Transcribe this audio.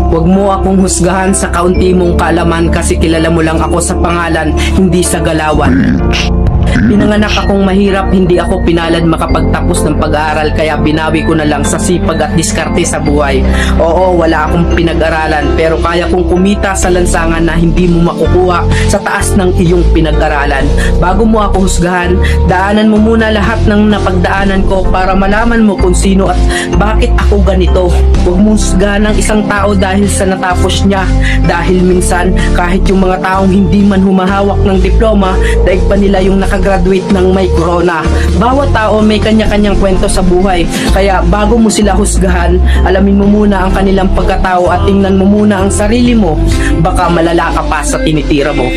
Huwag mo akong husgahan sa kaunti mong kaalaman kasi kilala mo lang ako sa pangalan, hindi sa galawan. Pinanganak akong mahirap, hindi ako pinalad makapagtapos ng pag-aaral kaya binawi ko na lang sa sipag at diskarte sa buhay. Oo, wala akong pinag-aralan pero kaya kong kumita sa lansangan na hindi mo makukuha sa taas ng iyong pinag-aralan. Bago mo ako husgahan, daanan mo muna lahat ng napagdaanan ko para malaman mo kung sino at bakit ako ganito. Huwag mo husgahan ng isang tao dahil sa natapos niya, dahil minsan kahit yung mga taong hindi man humahawak ng diploma, daig pa nila yung nakagraduate ng may corona. Bawat tao may kanya-kanyang kwento sa buhay, kaya bago mo sila husgahan, alamin mo muna ang kanilang pagkatao at tingnan mo muna ang sarili mo. Baka malala ka pa sa tinitira mo.